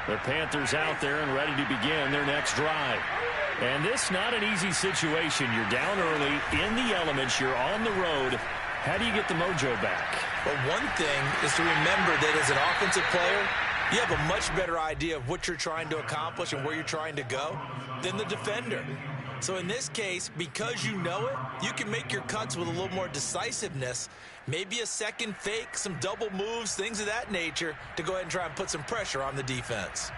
The Panthers out there and ready to begin their next drive. And this not an easy situation. You're down early, in the elements, you're on the road. How do you get the mojo back? Well, one thing is to remember that as an offensive player, you have a much better idea of what you're trying to accomplish and where you're trying to go than the defender. So in this case, because you know it, you can make your cuts with a little more decisiveness, maybe a second fake, some double moves, things of that nature, to go ahead and try and put some pressure on the defense.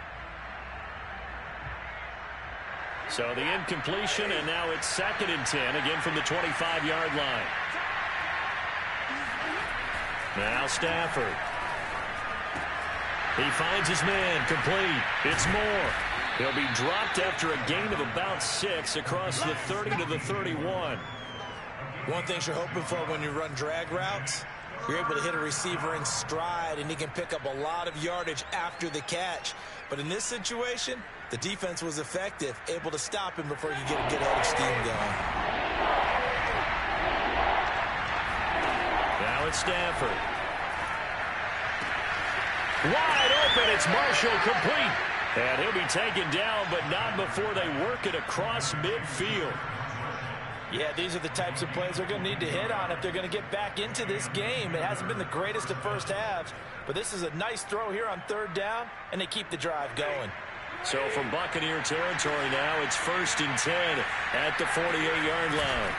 So the incompletion, and now it's 2nd and 10, again from the 25-yard line. Now Stafford. He finds his man, complete. It's Moore. He'll be dropped after a gain of about 6 across the 30 to the 31. One thing you're hoping for when you run drag routes, you're able to hit a receiver in stride, and he can pick up a lot of yardage after the catch. But in this situation, the defense was effective, able to stop him before you get a good head of steam going. Now it's Stafford. Wide open, it's Marshall, complete. And he'll be taken down, but not before they work it across midfield. Yeah, these are the types of plays they're going to need to hit on if they're going to get back into this game. It hasn't been the greatest of first halves, but this is a nice throw here on 3rd down, and they keep the drive going. So from Buccaneer territory now, it's 1st and 10 at the 48-yard line.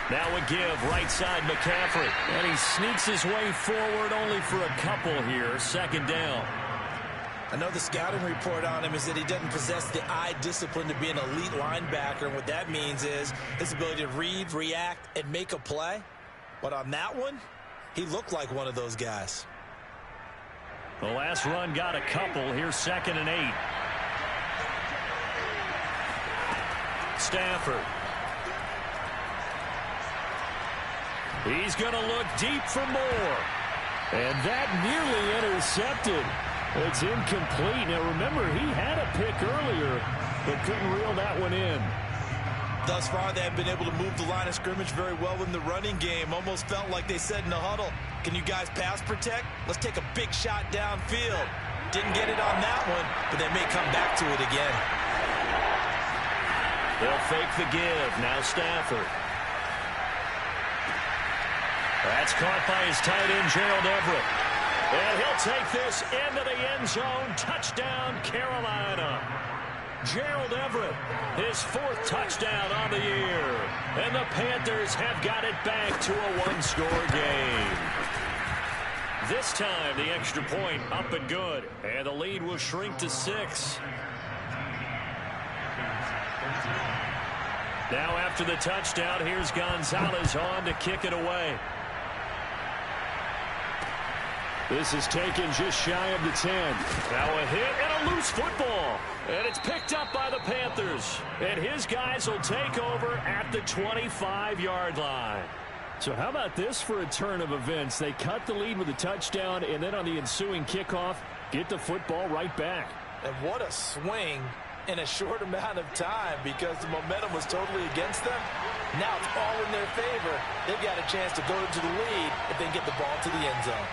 Now a give, right side McCaffrey. And he sneaks his way forward only for a couple here. 2nd down. I know the scouting report on him is that he doesn't possess the eye discipline to be an elite linebacker. And what that means is his ability to read, react, and make a play. But on that one, he looked like one of those guys. The last run got a couple. Here's 2nd and 8. Stafford. He's going to look deep for more. And that nearly intercepted. It's incomplete. Now, remember, he had a pick earlier, but couldn't reel that one in. Thus far, they have been able to move the line of scrimmage very well in the running game. Almost felt like they said in the huddle, can you guys pass protect? Let's take a big shot downfield. Didn't get it on that one, but they may come back to it again. They'll fake the give. Now Stafford. That's caught by his tight end, Gerald Everett. And he'll take this into the end zone. Touchdown, Carolina. Gerald Everett, his 4th touchdown on the year. And the Panthers have got it back to a 1-score game. This time, the extra point up and good. And the lead will shrink to 6. Now after the touchdown, here's Gonzalez on to kick it away. This is taken just shy of the 10. Now a hit and a loose football. And it's picked up by the Panthers. And his guys will take over at the 25-yard line. So how about this for a turn of events? They cut the lead with a touchdown, and then on the ensuing kickoff, get the football right back. And what a swing in a short amount of time, because the momentum was totally against them. Now it's all in their favor. They've got a chance to go into the lead if they get the ball to the end zone.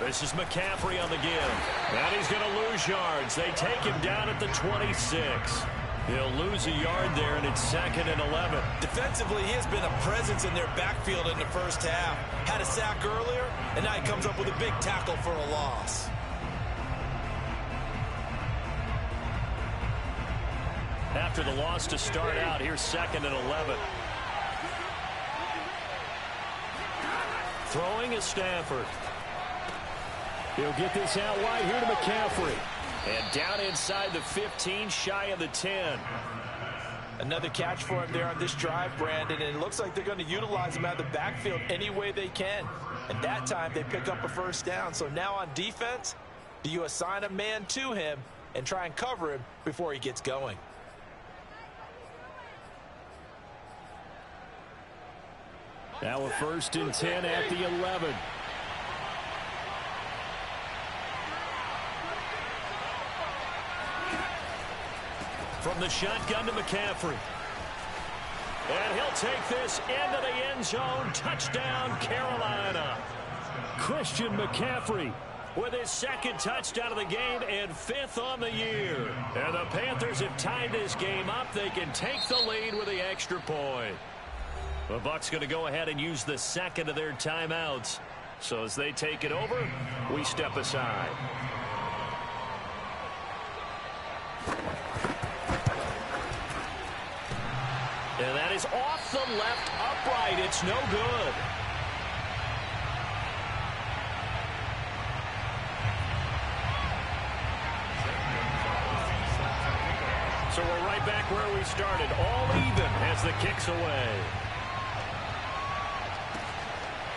This is McCaffrey on the give. And he's going to lose yards. They take him down at the 26. He'll lose a yard there, and it's 2nd and 11. Defensively, he has been a presence in their backfield in the first half. Had a sack earlier, and now he comes up with a big tackle for a loss. After the loss to start out, here's 2nd and 11. Throwing is Stafford. He'll get this out wide here to McCaffrey. And down inside the 15, shy of the 10. Another catch for him there on this drive, Brandon, and it looks like they're going to utilize him out of the backfield any way they can. And that time they pick up a 1st down. So now on defense, do you assign a man to him and try and cover him before he gets going? Now a 1st and 10 at the 11. From the shotgun to McCaffrey. And he'll take this into the end zone. Touchdown, Carolina. Christian McCaffrey with his second touchdown of the game and 5th on the year. And the Panthers have tied this game up. They can take the lead with the extra point. The Bucs going to go ahead and use the second of their timeouts. So as they take it over, we step aside. And that is off the left upright. It's no good. So we're right back where we started. All even as the kick's away.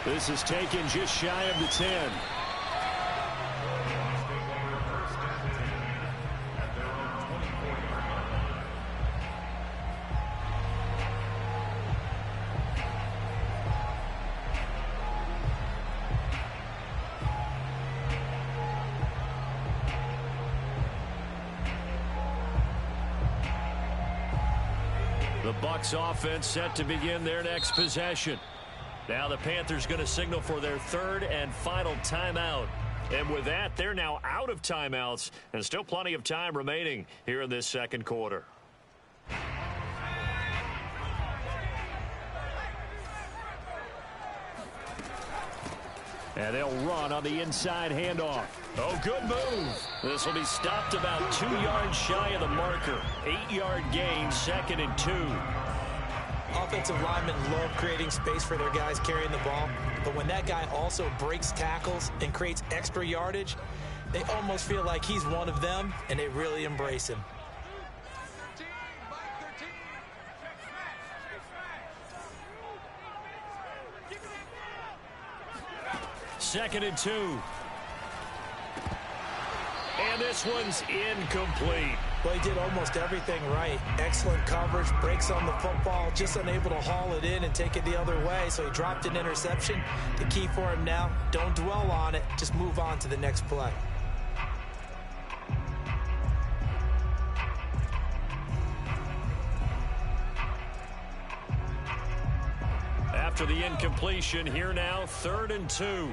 This is taken just shy of the 10. The Bucs offense set to begin their next possession. Now the Panthers going to signal for their third and final timeout. And with that, they're now out of timeouts and still plenty of time remaining here in this second quarter. And they'll run on the inside handoff. Oh, good move. This will be stopped about 2 yards shy of the marker. 8-yard gain, 2nd and 2. Offensive linemen love creating space for their guys carrying the ball. But when that guy also breaks tackles and creates extra yardage, they almost feel like he's one of them, and they really embrace him. Second and 2. And this one's incomplete. Well, he did almost everything right. Excellent coverage, breaks on the football, just unable to haul it in and take it the other way, so he dropped an interception. The key for him now, don't dwell on it, just move on to the next play. After the incompletion, here now, 3rd and 2.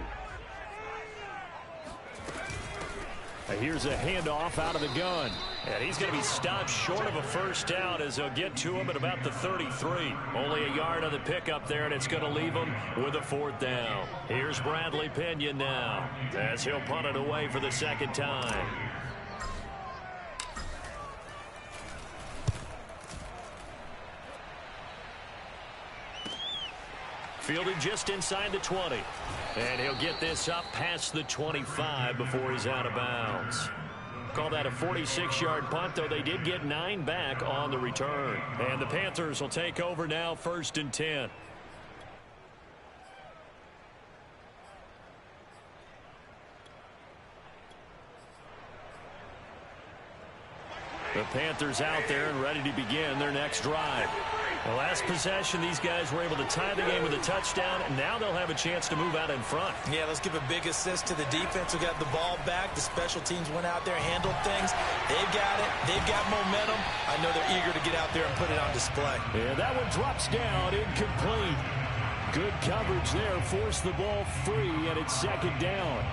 Here's a handoff out of the gun. And he's going to be stopped short of a first down as they'll get to him at about the 33. Only a yard on the pickup there, and it's going to leave him with a 4th down. Here's Bradley Pinion now as he'll punt it away for the second time. Fielded just inside the 20. And he'll get this up past the 25 before he's out of bounds. Call that a 46-yard punt, though they did get 9 back on the return. And the Panthers will take over now, 1st and 10. The Panthers out there and ready to begin their next drive. The last possession, these guys were able to tie the game with a touchdown, and now they'll have a chance to move out in front. Yeah, let's give a big assist to the defense who got the ball back. The special teams went out there, handled things. They've got it. They've got momentum. I know they're eager to get out there and put it on display. Yeah, that one drops down, incomplete. Good coverage there, forced the ball free, and it's 2nd down.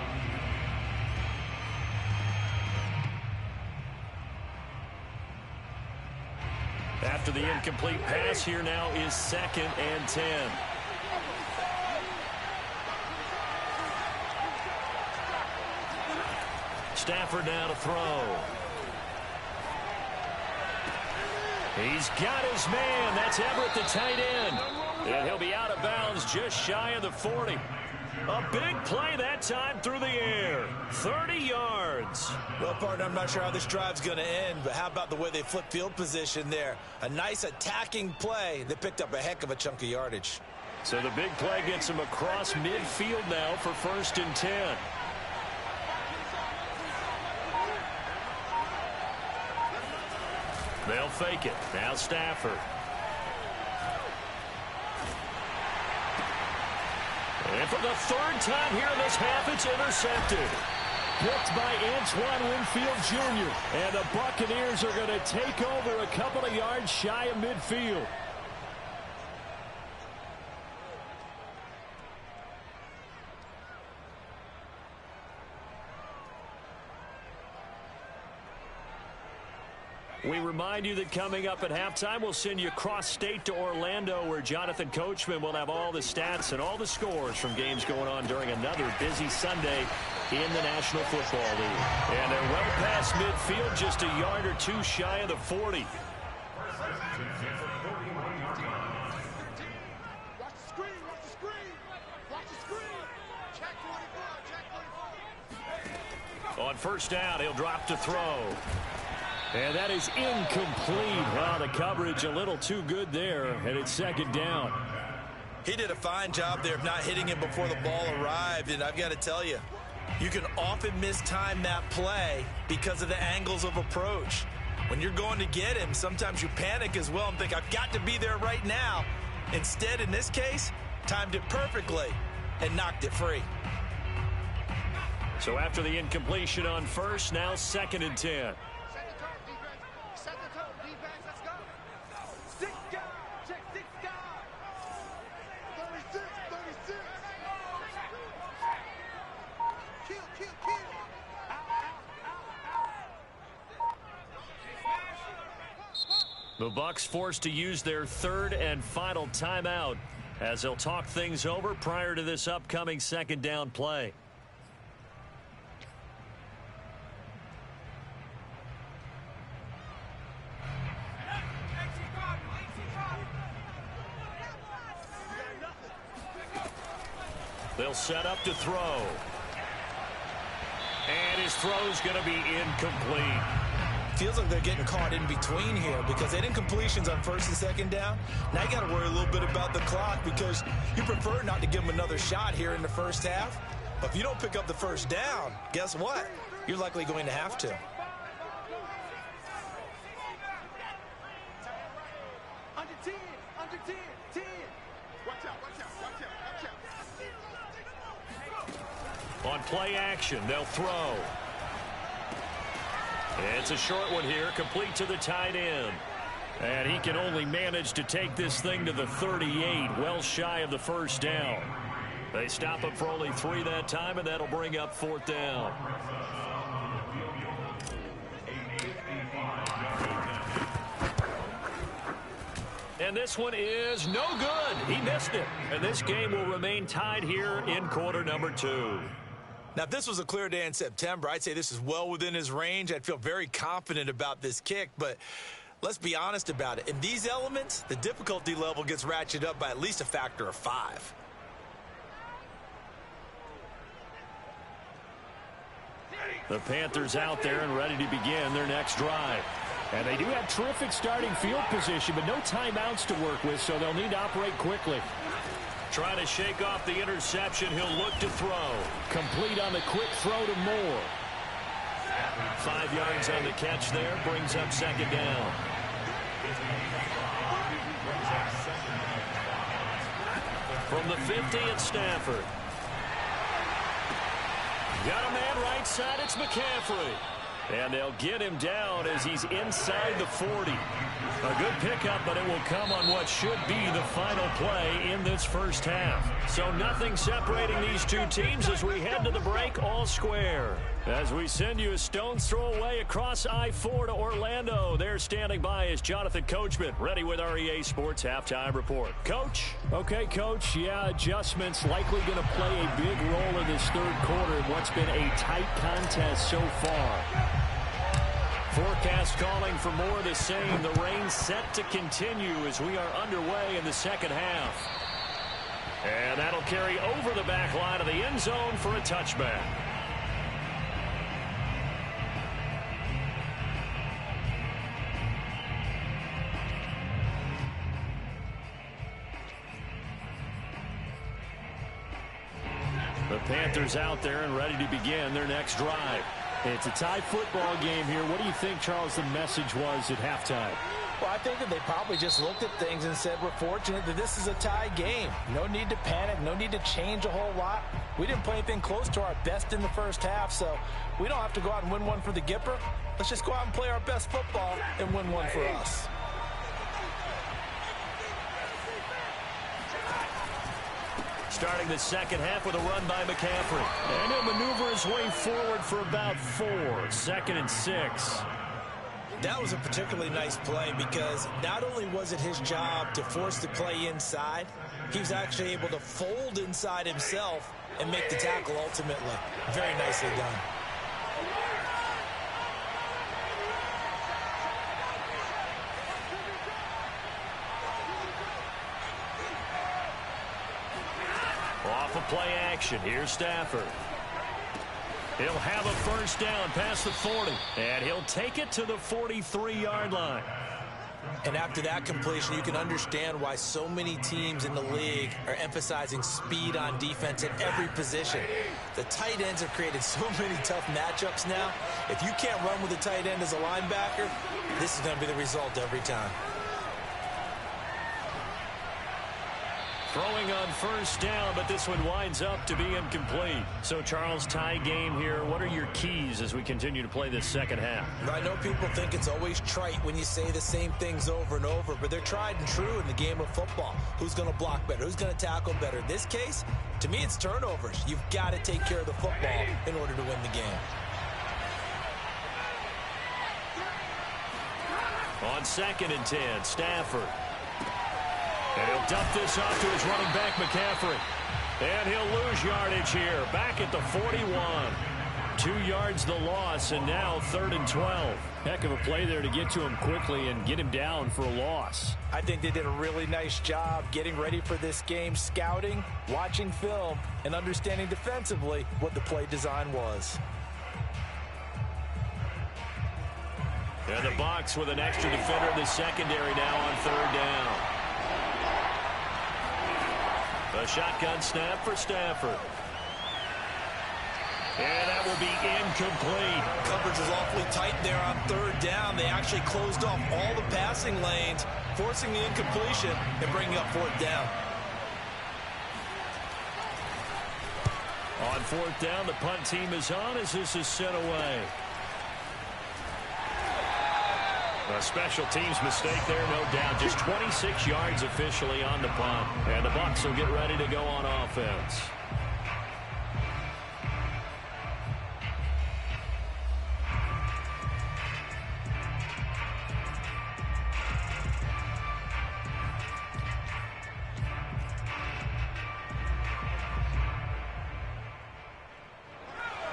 After the incomplete pass, here now is 2nd and 10. Stafford now to throw. He's got his man. That's Everett, the tight end. And he'll be out of bounds just shy of the 40. A big play that time through the air. 30 yards. Well, partner, I'm not sure how this drive's going to end, but how about the way they flip field position there? A nice attacking play that picked up a heck of a chunk of yardage. So the big play gets him across midfield now for 1st and 10. They'll fake it. Now Stafford. And for the 3rd time here in this half, it's intercepted. Picked by Antoine Winfield Jr. And the Buccaneers are going to take over a couple of yards shy of midfield. We remind you that coming up at halftime, we'll send you cross-state to Orlando, where Jonathan Coachman will have all the stats and all the scores from games going on during another busy Sunday in the National Football League. And they're well past midfield, just a yard or two shy of the 40. On first down, he'll drop to throw. And that is incomplete. Well, the coverage a little too good there, and it's second down. He did a fine job there of not hitting him before the ball arrived, and I've got to tell you, you can often mistime that play because of the angles of approach. When you're going to get him, sometimes you panic as well and think, I've got to be there right now. Instead, in this case, timed it perfectly and knocked it free. So after the incompletion on first, now 2nd and 10. The Bucs forced to use their 3rd and final timeout as they'll talk things over prior to this upcoming 2nd down play. They'll set up to throw. And his throw's going to be incomplete. Feels like they're getting caught in between here because they did incompletions on 1st and 2nd down. Now you got to worry a little bit about the clock because you prefer not to give them another shot here in the first half. But if you don't pick up the first down, guess what? You're likely going to have to. Under 10, under 10, 10. Watch out, watch out, watch out, watch out. On play action, they'll throw. It's a short one here, complete to the tight end. And he can only manage to take this thing to the 38, well shy of the first down. They stop him for only 3 that time, and that'll bring up 4th down. And this one is no good. He missed it. And this game will remain tied here in quarter number 2. Now, if this was a clear day in September, I'd say this is well within his range. I'd feel very confident about this kick, but let's be honest about it. In these elements, the difficulty level gets ratcheted up by at least a factor of 5. The Panthers out there and ready to begin their next drive. And they do have terrific starting field position, but no timeouts to work with, so they'll need to operate quickly. Trying to shake off the interception. He'll look to throw. Complete on the quick throw to Moore. 5 yards on the catch there. Brings up 2nd down. From the 50, it's Stafford. Got a man right side. It's McCaffrey. And they'll get him down as he's inside the 40. A good pickup, but it will come on what should be the final play in this first half. So nothing separating these two teams as we head to the break, all square. As we send you a stone's throw away across I-4 to Orlando. There standing by is Jonathan Coachman, ready with our EA Sports Halftime Report. Coach? Okay, Coach. Yeah, adjustments likely going to play a big role in this 3rd quarter in what's been a tight contest so far. Forecast calling for more of the same. The rain set to continue as we are underway in the 2nd half. And that'll carry over the back line of the end zone for a touchback. The Panthers out there and ready to begin their next drive. It's a tie football game here. What do you think, Charles, the message was at halftime? Well, I think that they probably just looked at things and said, we're fortunate that this is a tie game. No need to panic. No need to change a whole lot. We didn't play anything close to our best in the first half, so we don't have to go out and win one for the Gipper. Let's just go out and play our best football and win one for us. Starting the 2nd half with a run by McCaffrey. And he'll maneuver his way forward for about 4. 2nd and 6. That was a particularly nice play because not only was it his job to force the play inside, he was actually able to fold inside himself and make the tackle ultimately. Very nicely done. Off of play action, here's Stafford. He'll have a first down past the 40, and he'll take it to the 43-yard line. And after that completion, you can understand why so many teams in the league are emphasizing speed on defense at every position. The tight ends have created so many tough matchups now. If you can't run with a tight end as a linebacker, this is going to be the result every time. Throwing on first down, but this one winds up to be incomplete. So, Charles, tie game here. What are your keys as we continue to play this second half? I know people think it's always trite when you say the same things over and over, but they're tried and true in the game of football. Who's going to block better? Who's going to tackle better? In this case, to me, it's turnovers. You've got to take care of the football in order to win the game. On 2nd and 10, Stafford. And he'll dump this off to his running back, McCaffrey. And he'll lose yardage here. Back at the 41. 2 yards the loss, and now 3rd and 12. Heck of a play there to get to him quickly and get him down for a loss. I think they did a really nice job getting ready for this game, scouting, watching film, and understanding defensively what the play design was. And the Bucs with an extra defender in the secondary now on 3rd down. A shotgun snap for Stafford. And that will be incomplete. Coverage was awfully tight there on 3rd down. They actually closed off all the passing lanes, forcing the incompletion and bringing up 4th down. On 4th down, the punt team is on as this is sent away. A special teams mistake there, no doubt. Just 26 yards officially on the punt. And the Bucs will get ready to go on offense.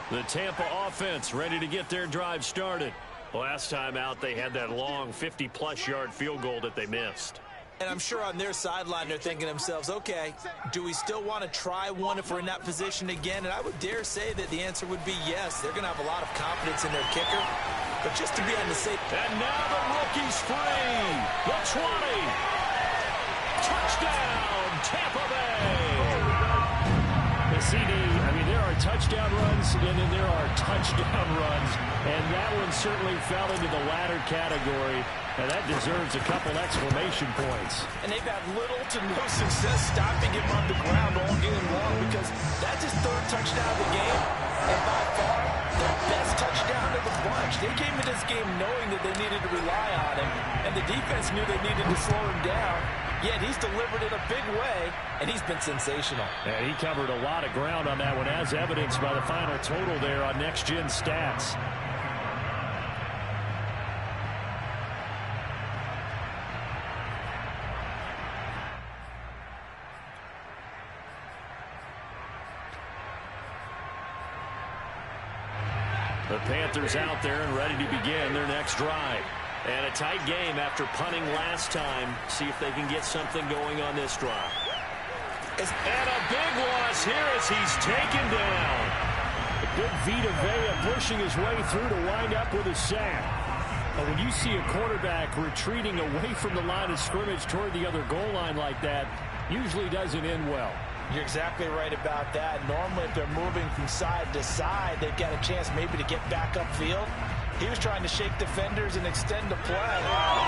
The Tampa offense ready to get their drive started. Last time out, they had that long 50-plus yard field goal that they missed. And I'm sure on their sideline, they're thinking to themselves, okay, do we still want to try one if we're in that position again? And I would dare say that the answer would be yes. They're going to have a lot of confidence in their kicker. But just to be on the safe... And now the rookie's free. The 20. Touchdown, Tampa Bay. The CD, I mean, there are touchdown runs, and then there are touchdown runs. And that one certainly fell into the latter category. And that deserves a couple exclamation points. And they've had little to no success stopping him on the ground all game long because that's his 3rd touchdown of the game. And by far, the best touchdown of the bunch. They came into this game knowing that they needed to rely on him. And the defense knew they needed to slow him down. Yet he's delivered in a big way, and he's been sensational. And he covered a lot of ground on that one, as evidenced by the final total there on Next Gen Stats. The Panthers out there and ready to begin their next drive. And a tight game after punting last time. See if they can get something going on this drive. And a big loss here as he's taken down. A good Vita Vea pushing his way through to wind up with a sack. And when you see a quarterback retreating away from the line of scrimmage toward the other goal line like that, usually doesn't end well. You're exactly right about that. Normally, if they're moving from side to side, they've got a chance maybe to get back upfield. He was trying to shake defenders and extend the play,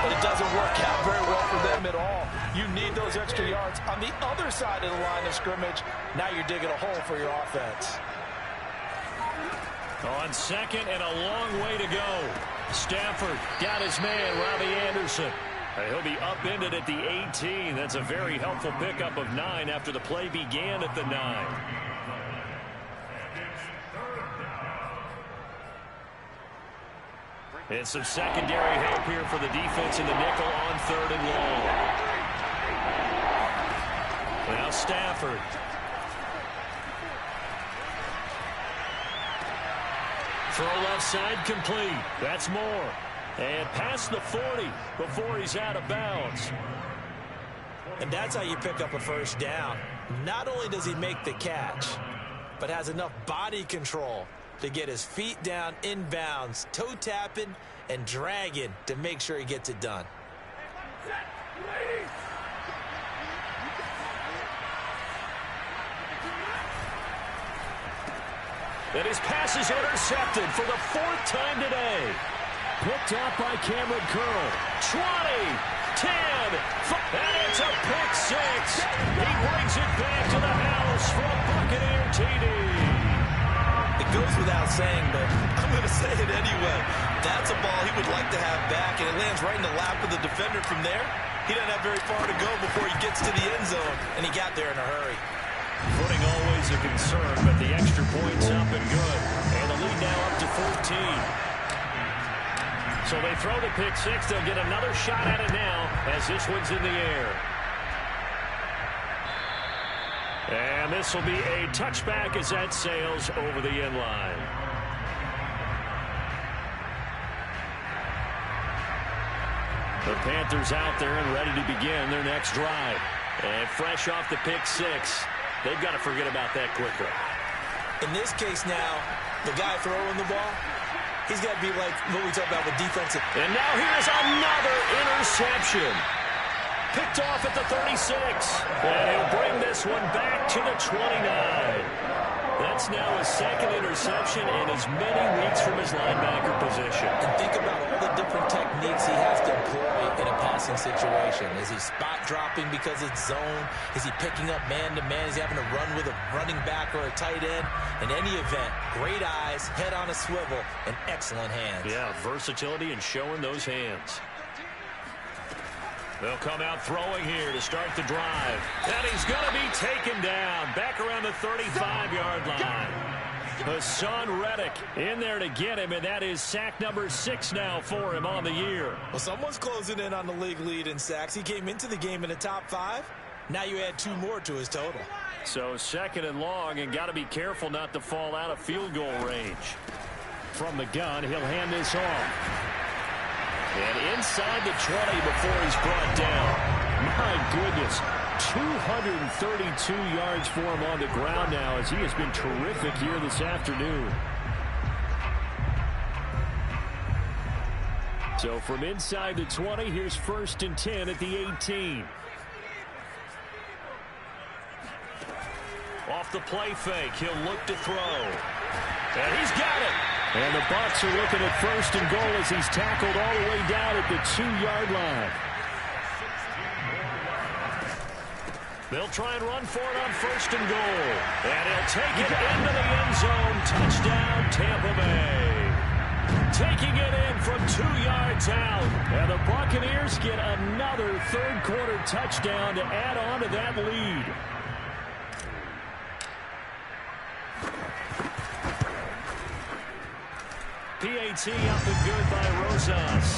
but it doesn't work out very well for them at all. You need those extra yards on the other side of the line of scrimmage. Now you're digging a hole for your offense. On 2nd and a long way to go. Stafford got his man, Robbie Anderson. He'll be upended at the 18. That's a very helpful pickup of 9 after the play began at the 9. And some secondary help here for the defense in the nickel on 3rd and long. Now Stafford. Throw left side complete. That's Moore. And past the 40 before he's out of bounds. And that's how you pick up a first down. Not only does he make the catch, but has enough body control to get his feet down inbounds, toe tapping and dragging to make sure he gets it done. And his pass is intercepted for the 4th time today. Picked off by Cameron Curl. 20, 10, and it's a pick 6. He brings it back to the house for a Buccaneer TD. It goes without saying, but I'm going to say it anyway. That's a ball he would like to have back, and it lands right in the lap of the defender from there. He doesn't have very far to go before he gets to the end zone, and he got there in a hurry. Footing always a concern, but the extra point's up and good. And the lead now up to 14. So they throw the pick 6. They'll get another shot at it now as this one's in the air. And this will be a touchback as that sails over the end line. The Panthers out there and ready to begin their next drive. And fresh off the pick 6. They've got to forget about that quicker. In this case now, the guy throwing the ball, he's got to be like what we talk about with defensive. And now here's another interception. Picked off at the 36. And he'll bring this one back to the 29. That's now his 2nd interception in as many weeks from his linebacker position. And think about all the different techniques he has to employ in a passing situation. Is he spot dropping because it's zone? Is he picking up man-to-man? Is he having to run with a running back or a tight end? In any event, great eyes, head on a swivel, and excellent hands. Yeah, versatility and showing those hands. They'll come out throwing here to start the drive. And he's going to be taken down back around the 35-yard line. Hassan Reddick in there to get him, and that is sack number 6 now for him on the year. Well, someone's closing in on the league lead in sacks. He came into the game in the top 5. Now you add 2 more to his total. So 2nd and long, and got to be careful not to fall out of field goal range. From the gun, he'll hand this off. And inside the 20 before he's brought down. My goodness, 232 yards for him on the ground now as he has been terrific here this afternoon. So from inside the 20, here's 1st and 10 at the 18. Off the play fake, he'll look to throw. And he's got it. And the Bucs are looking at 1st and goal as he's tackled all the way down at the 2-yard line. They'll try and run for it on 1st and goal. And he'll take it into the end zone. Touchdown, Tampa Bay. Taking it in from 2 yards out. And the Buccaneers get another 3rd quarter touchdown to add on to that lead. PAT up and good by Rosas.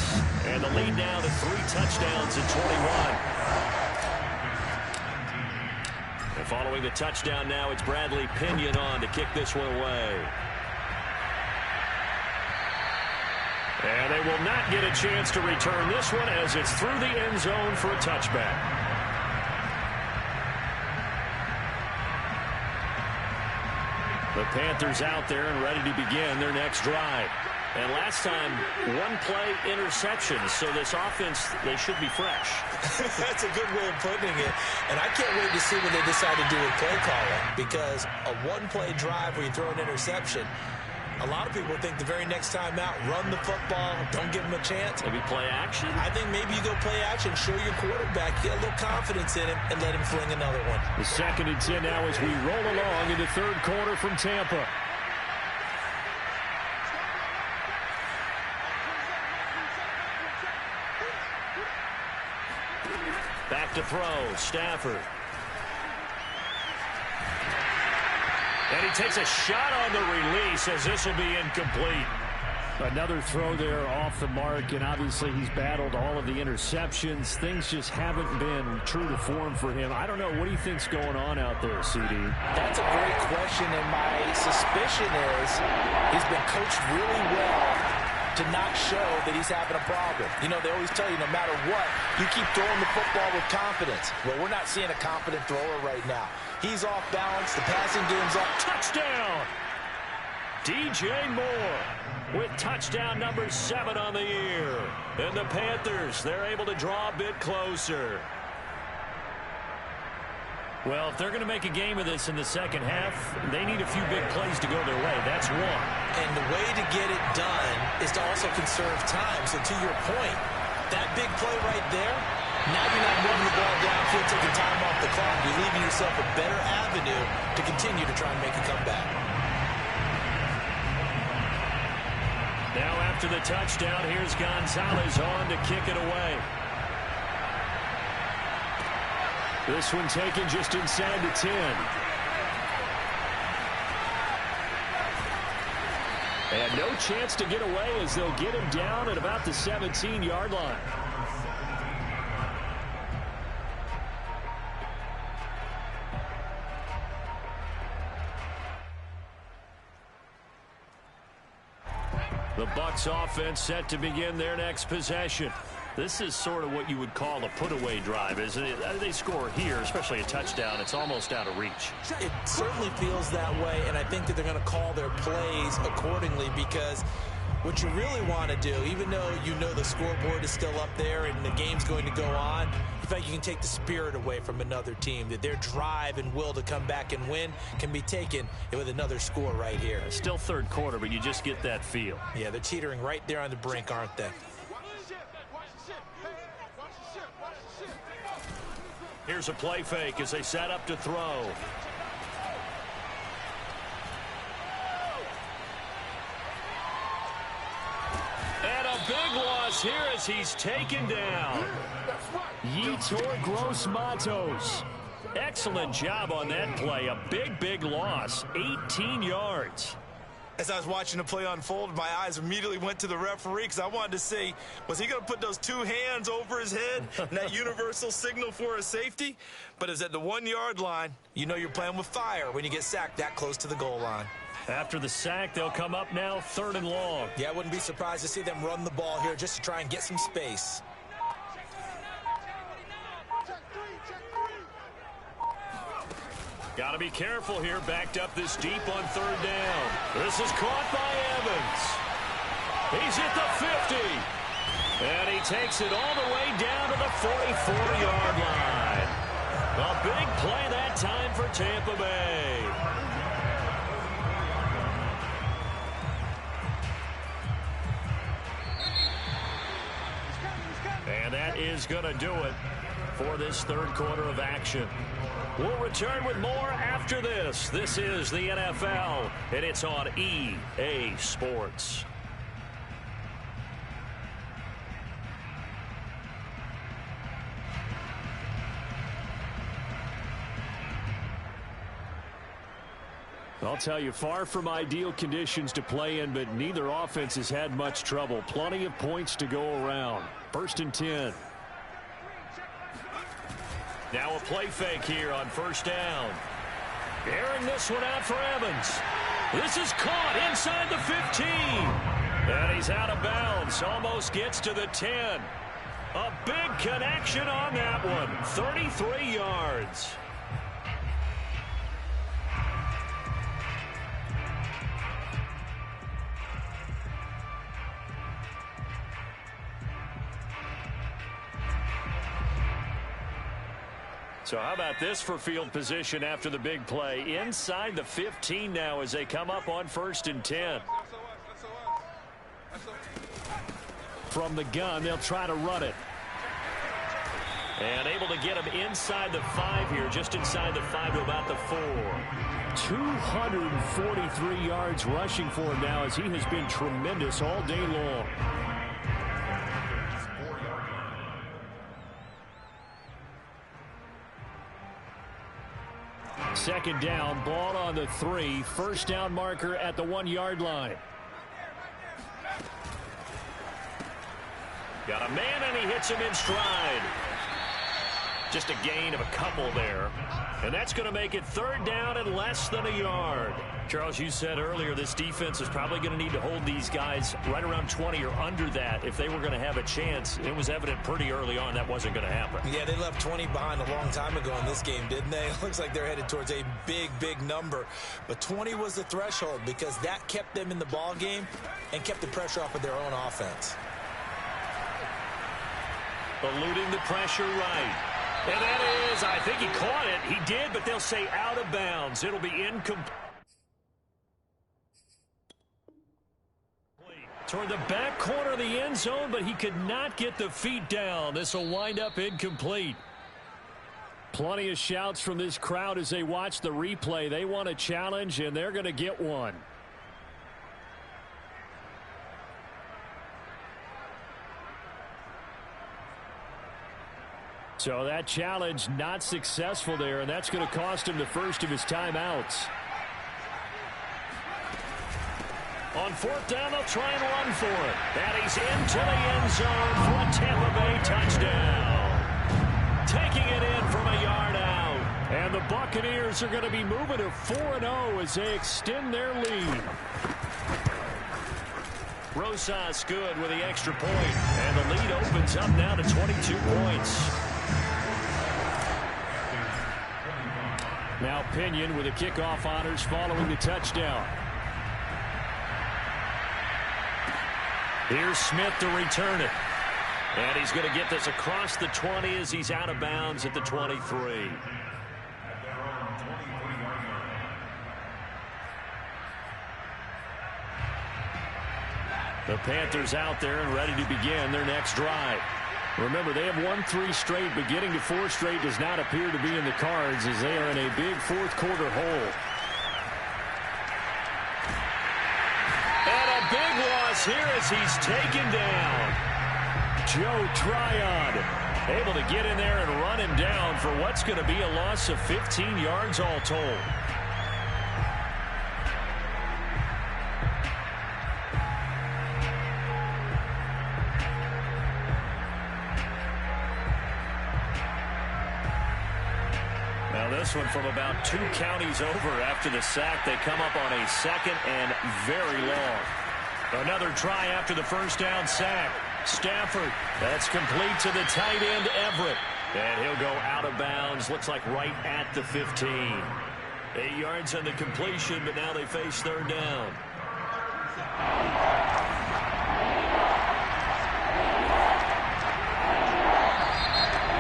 And the lead now to 3 touchdowns at 21. And following the touchdown now, it's Bradley Pinion on to kick this one away. And they will not get a chance to return this one as it's through the end zone for a touchback. The Panthers out there and ready to begin their next drive. And last time, 1-play interception. So this offense, they should be fresh. That's a good way of putting it. And I can't wait to see what they decide to do with play calling. Because a 1-play drive where you throw an interception, a lot of people think the very next time out, run the football, don't give him a chance. Maybe play action? I think maybe you go play action, show your quarterback, get a little confidence in him, and let him fling another one. The 2nd and 10 now as we roll along in the 3rd quarter from Tampa. Back to throw, Stafford. And he takes a shot on the release as this will be incomplete. Another throw there off the mark, and obviously he's battled all of the interceptions. Things just haven't been true to form for him. I don't know. What do you think's going on out there, CD? That's a great question, and my suspicion is he's been coached really well to not show that he's having a problem. You know, they always tell you no matter what, you keep throwing the football with confidence. Well, we're not seeing a confident thrower right now. He's off balance. The passing game's off. Touchdown! DJ Moore with touchdown number 7 on the year. And the Panthers, they're able to draw a bit closer. Well, if they're going to make a game of this in the second half, they need a few big plays to go their way. That's one. And the way to get it done is to also conserve time. So to your point, that big play right there, now you're not moving the ball downfield, taking time off the clock. You're leaving yourself a better avenue to continue to try and make a comeback. Now after the touchdown, here's Gonzalez on to kick it away. This one taken just inside the 10. And no chance to get away as they'll get him down at about the 17-yard line. The Bucs offense set to begin their next possession. This is sort of what you would call a put-away drive, isn't it? They score here, especially a touchdown. It's almost out of reach. It certainly feels that way, and I think that they're going to call their plays accordingly because what you really want to do, even though you know the scoreboard is still up there and the game's going to go on, in fact, you can take the spirit away from another team, that their drive and will to come back and win can be taken with another score right here. Still third quarter, but you just get that feel. Yeah, they're teetering right there on the brink, aren't they? Here's a play fake as they set up to throw. And a big loss here as he's taken down. Yetur Gross-Matos. Excellent job on that play. A big loss. 18 yards. As I was watching the play unfold, my eyes immediately went to the referee because I wanted to see, was he going to put those 2 hands over his head and that universal signal for a safety? But it's at the 1-yard line. You know you're playing with fire when you get sacked that close to the goal line. After the sack, they'll come up now 3rd and long. Yeah, I wouldn't be surprised to see them run the ball here just to try and get some space. Got to be careful here, backed up this deep on 3rd down. This is caught by Evans. He's hit the 50. And he takes it all the way down to the 44-yard line. A big play that time for Tampa Bay. And that is going to do it for this 3rd quarter of action. We'll return with more after this. This is the NFL, and it's on EA Sports. I'll tell you, far from ideal conditions to play in, but neither offense has had much trouble. Plenty of points to go around. 1st and 10. Now a play fake here on 1st down. Airing this one out for Evans. This is caught inside the 15. And he's out of bounds. Almost gets to the 10. A big connection on that one. 33 yards. So how about this for field position after the big play? Inside the 15 now as they come up on 1st and 10. From the gun, they'll try to run it. And able to get him inside the 5 here, just inside the 5 to about the 4. 243 yards rushing for him now as he has been tremendous all day long. Second down, ball on the 3. 1st down marker at the 1-yard line. Got a man, and he hits him in stride. Just a gain of a couple there. And that's going to make it 3rd down and less than a yard. Charles, you said earlier this defense is probably going to need to hold these guys right around 20 or under that if they were going to have a chance. It was evident pretty early on that wasn't going to happen. Yeah, they left 20 behind a long time ago in this game, didn't they? It looks like they're headed towards a big, big number. But 20 was the threshold because that kept them in the ball game and kept the pressure off of their own offense. Eluding the pressure right. And that is, I think he caught it. He did, but they'll say out of bounds. It'll be incomplete. Toward the back corner of the end zone, but he could not get the feet down. This will wind up incomplete. Plenty of shouts from this crowd as they watch the replay. They want a challenge, and they're going to get one. So that challenge not successful there, and that's going to cost him the first of his timeouts. On 4th down, they'll try and run for it. And he's into the end zone for a Tampa Bay touchdown. Taking it in from a yard out. And the Buccaneers are going to be moving to 4-0 as they extend their lead. Rosas good with the extra point. And the lead opens up now to 22 points. Now Pinion with the kickoff honors following the touchdown. Here's Smith to return it. And he's going to get this across the 20 as he's out of bounds at the 23. The Panthers out there and ready to begin their next drive. Remember, they have won 3 straight, but getting to 4 straight does not appear to be in the cards as they are in a big 4th quarter hole. And a big loss here as he's taken down. Joe Tryon able to get in there and run him down for what's going to be a loss of 15 yards all told. This one from about 2 counties over after the sack. They come up on a 2nd and very long. Another try after the first down sack. Stafford, that's complete to the tight end, Everett. And he'll go out of bounds, looks like right at the 15. 8 yards on the completion, but now they face 3rd down.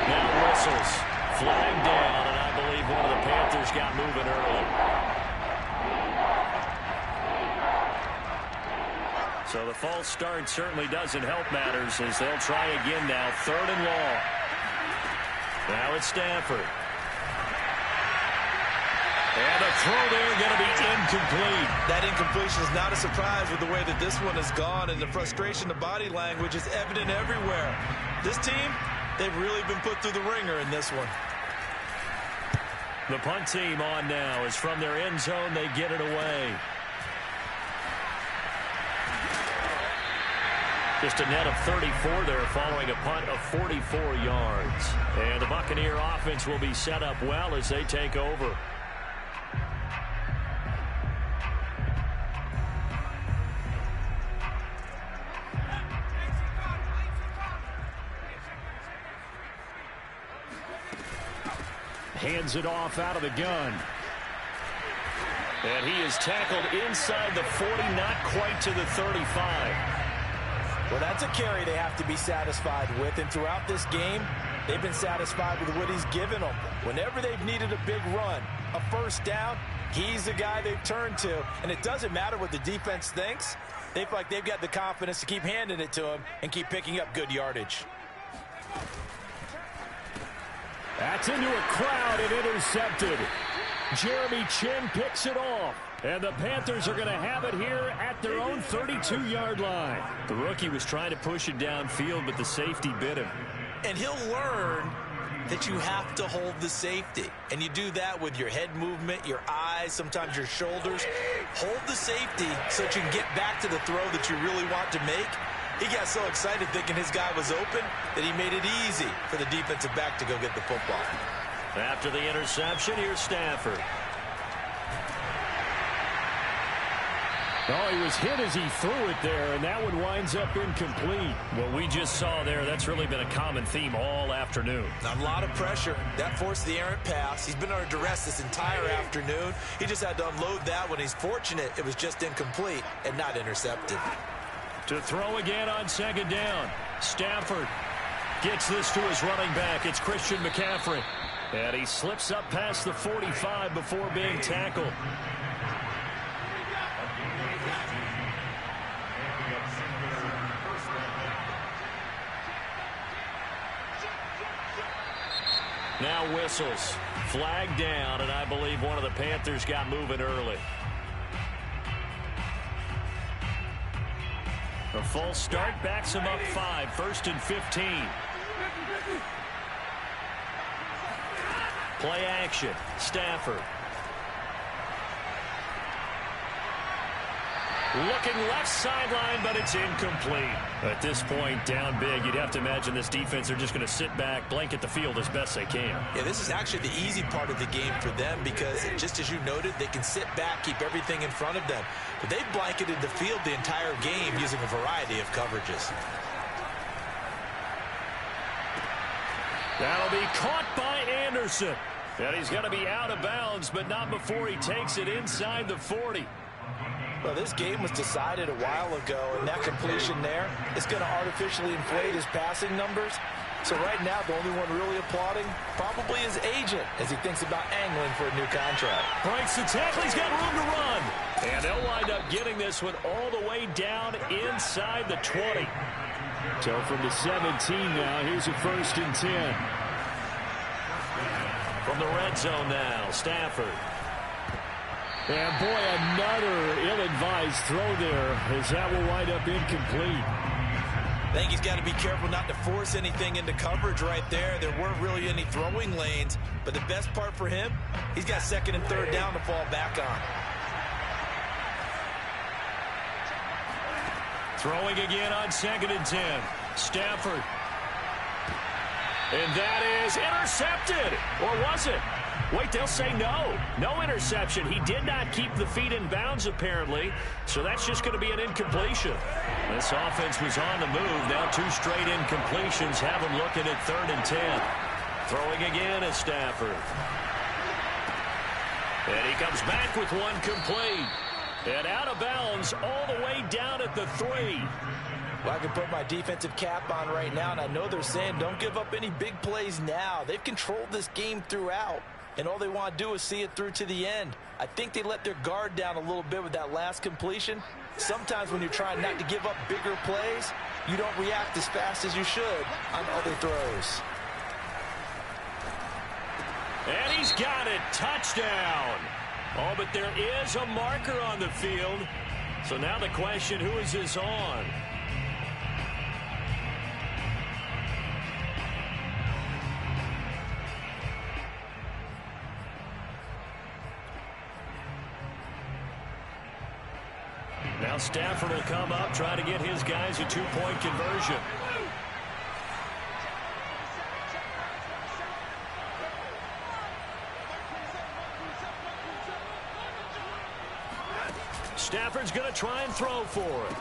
Now whistles. Flag down, and I believe one of the Panthers got moving early. So the false start certainly doesn't help matters as they'll try again now. 3rd and long. Now it's Stafford. And the throw there going to be incomplete. That incompletion is not a surprise with the way that this one has gone, and the frustration, the body language is evident everywhere. This team, they've really been put through the ringer in this one. The punt team on now is from their end zone. They get it away. Just a net of 34 there following a punt of 44 yards. And the Buccaneer offense will be set up well as they take over. Hands it off out of the gun. And he is tackled inside the 40, not quite to the 35. Well, that's a carry they have to be satisfied with. And throughout this game, they've been satisfied with what he's given them. Whenever they've needed a big run, a first down, he's the guy they've turned to. And it doesn't matter what the defense thinks. They feel like they've got the confidence to keep handing it to him and keep picking up good yardage. That's into a crowd and intercepted. Jeremy Chin picks it off. And the Panthers are going to have it here at their own 32-yard line. The rookie was trying to push it downfield, but the safety bit him. And he'll learn that you have to hold the safety. And you do that with your head movement, your eyes, sometimes your shoulders. Hold the safety so that you can get back to the throw that you really want to make. He got so excited thinking his guy was open that he made it easy for the defensive back to go get the football. After the interception, here's Stafford. Oh, he was hit as he threw it there, and that one winds up incomplete. What we just saw there, that's really been a common theme all afternoon. A lot of pressure. That forced the errant pass. He's been under duress this entire afternoon. He just had to unload that one. He's fortunate it was just incomplete and not intercepted. To throw again on second down. Stafford gets this to his running back. It's Christian McCaffrey. And he slips up past the 45 before being tackled. Now whistles. Flag down, and I believe one of the Panthers got moving early. A false start backs him up 5, 1st and 15. Play action. Stafford. Looking left sideline, but it's incomplete. At this point, down big, you'd have to imagine this defense are just going to sit back, blanket the field as best they can. Yeah, this is actually the easy part of the game for them because, just as you noted, they can sit back, keep everything in front of them. But they've blanketed the field the entire game using a variety of coverages. That'll be caught by Anderson. And he's going to be out of bounds, but not before he takes it inside the 40. Well, this game was decided a while ago, and that completion there is going to artificially inflate his passing numbers. So right now, the only one really applauding probably his agent as he thinks about angling for a new contract. Breaks the tackle. He's got room to run. And they'll wind up getting this one all the way down inside the 20. So from the 17 now, here's a 1st and 10. From the red zone now, Stafford. And, boy, another ill-advised throw there as that will wind up incomplete. I think he's got to be careful not to force anything into coverage right there. There weren't really any throwing lanes, but the best part for him, he's got 2nd and 3rd down to fall back on. Throwing again on 2nd and 10. Stafford. And that is intercepted. Or was it? Wait, they'll say no. No interception. He did not keep the feet in bounds, apparently. So that's just going to be an incompletion. This offense was on the move. Now 2 straight incompletions have them looking at 3rd and 10. Throwing again is Stafford. And he comes back with one complete. And out of bounds all the way down at the 3. Well, I can put my defensive cap on right now, and I know they're saying don't give up any big plays now. They've controlled this game throughout, and all they want to do is see it through to the end. I think they let their guard down a little bit with that last completion. Sometimes when you're trying not to give up bigger plays, you don't react as fast as you should on other throws. And he's got it. Touchdown. Oh, but there is a marker on the field. So now the question, who is this on? Now Stafford will come up, try to get his guys a 2-point conversion. Stafford's going to try and throw for it.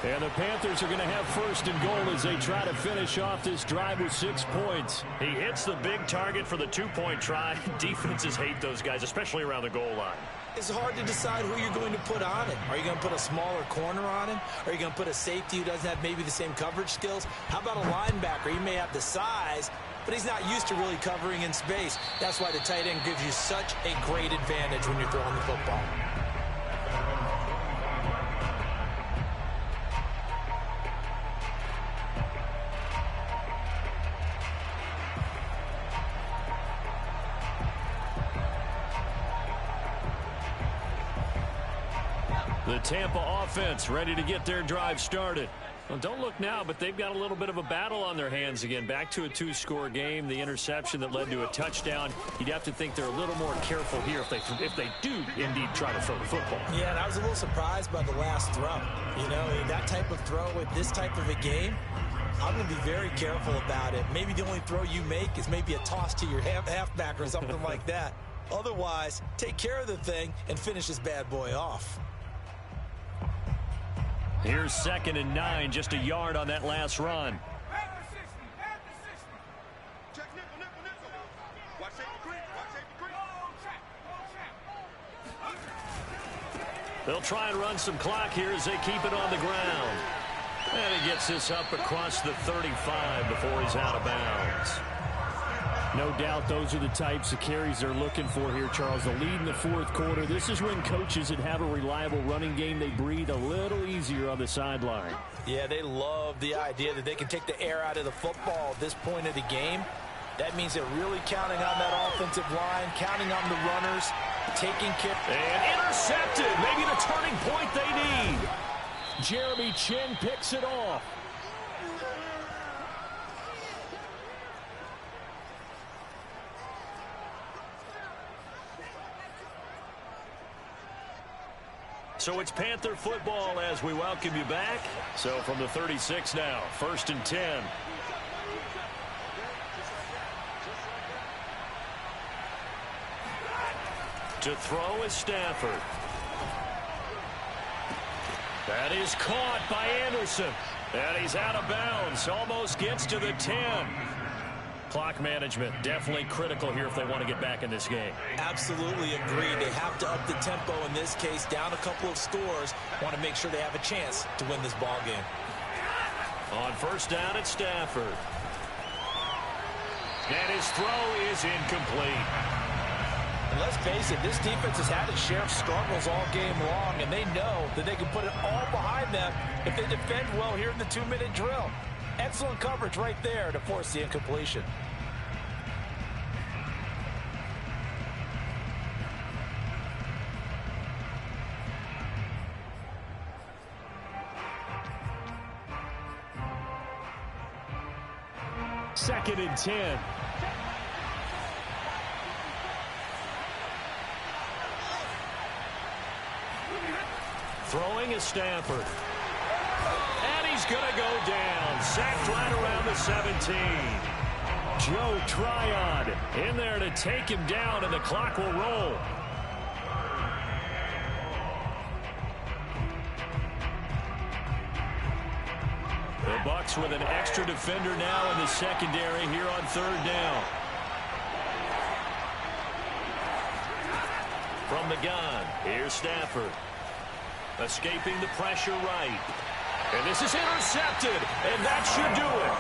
And the Panthers are going to have 1st and goal as they try to finish off this drive with 6 points. He hits the big target for the 2-point try. Defenses hate those guys, especially around the goal line. It's hard to decide who you're going to put on him. Are you going to put a smaller corner on him? Are you going to put a safety who doesn't have maybe the same coverage skills? How about a linebacker? He may have the size, but he's not used to really covering in space. That's why the tight end gives you such a great advantage when you're throwing the football. The Tampa offense ready to get their drive started. Well, don't look now, but they've got a little bit of a battle on their hands again. Back to a 2-score game. The interception that led to a touchdown. You'd have to think they're a little more careful here if they do indeed try to throw the football. Yeah, and I was a little surprised by the last throw. You know, that type of throw with this type of a game, I'm going to be very careful about it. Maybe the only throw you make is maybe a toss to your halfback or something like that. Otherwise, take care of the thing and finish this bad boy off. Here's 2nd and 9, just a yard on that last run. They'll try and run some clock here as they keep it on the ground. And he gets this up across the 35 before he's out of bounds. No doubt those are the types of carries they're looking for here, Charles. The lead in the 4th quarter. This is when coaches that have a reliable running game, they breathe a little easier on the sideline. Yeah, they love the idea that they can take the air out of the football at this point of the game. That means they're really counting on that offensive line, counting on the runners, taking care. And intercepted. Maybe the turning point they need. Jeremy Chin picks it off. So it's Panther football as we welcome you back. So from the 36 now, 1st and 10. To throw is Stafford. That is caught by Anderson. And he's out of bounds. Almost gets to the 10. Clock management definitely critical here if they want to get back in this game. Absolutely agree. They have to up the tempo in this case, down a couple of scores. Want to make sure they have a chance to win this ball game. On 1st down, it's Stafford. And his throw is incomplete. And let's face it, this defense has had its share of struggles all game long, and they know that they can put it all behind them if they defend well here in the 2-minute drill. Excellent coverage right there to force the incompletion. Second and 10. Throwing is Stafford. And he's going to go down. Sacked right around the 17. Joe Tryon in there to take him down, and the clock will roll. The Bucs with an extra defender now in the secondary here on 3rd down. From the gun, here's Stafford. Escaping the pressure right. And this is intercepted, and that should do it.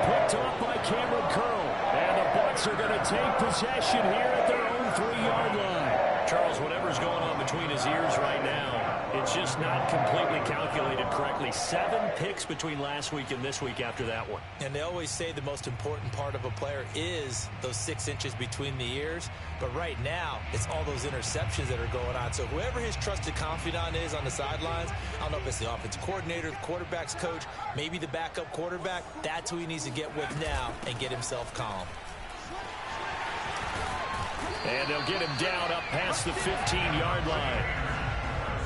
Picked off by Cameron Curl. And the Bucs are going to take possession here at their own 3-yard line. Charles, whatever's going on between his ears right now, it's just not completely calculated correctly. 7 picks between last week and this week after that one. And they always say the most important part of a player is those 6 inches between the ears. But right now, it's all those interceptions that are going on. So whoever his trusted confidant is on the sidelines, I don't know if it's the offensive coordinator, the quarterback's coach, maybe the backup quarterback, that's who he needs to get with now and get himself calm. And they'll get him down up past the 15-yard line.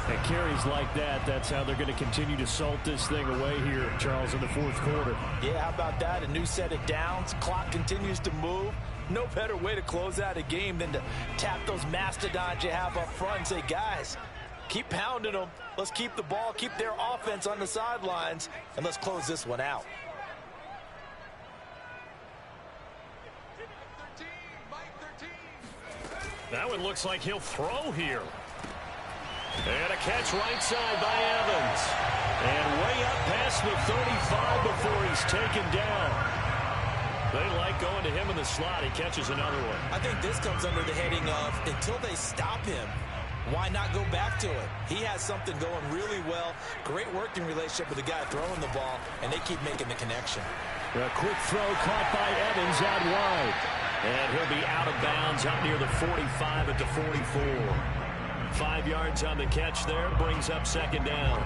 And carries like that, that's how they're going to continue to salt this thing away here, Charles, in the 4th quarter. Yeah, how about that? A new set of downs. Clock continues to move. No better way to close out a game than to tap those mastodons you have up front and say, guys, keep pounding them. Let's keep the ball, keep their offense on the sidelines, and let's close this one out. That one looks like he'll throw here. And a catch right side by Evans. And way up past the 35 before he's taken down. They like going to him in the slot. He catches another one. I think this comes under the heading of until they stop him, why not go back to it? He has something going really well. Great working relationship with the guy throwing the ball, and they keep making the connection. A quick throw caught by Evans out wide. And he'll be out of bounds out near the 45 at the 44. 5 yards on the catch there, brings up 2nd down.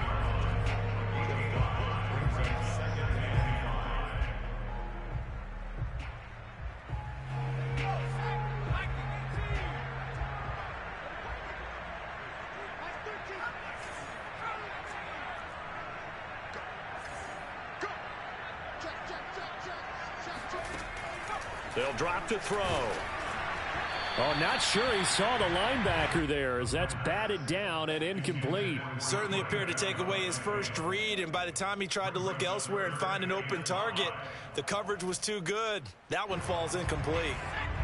They'll drop to throw. Oh, not sure he saw the linebacker there as that's batted down and incomplete. Certainly appeared to take away his first read, and by the time he tried to look elsewhere and find an open target, the coverage was too good. That one falls incomplete.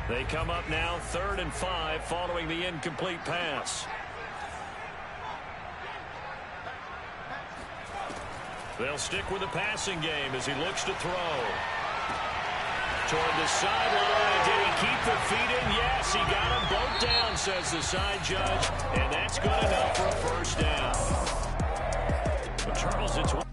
They come up now 3rd and 5 following the incomplete pass. They'll stick with the passing game as he looks to throw. Toward the sideline. Did he keep the feet in? Yes, he got them both down, says the side judge. And that's good enough for a first down. But Charles, it's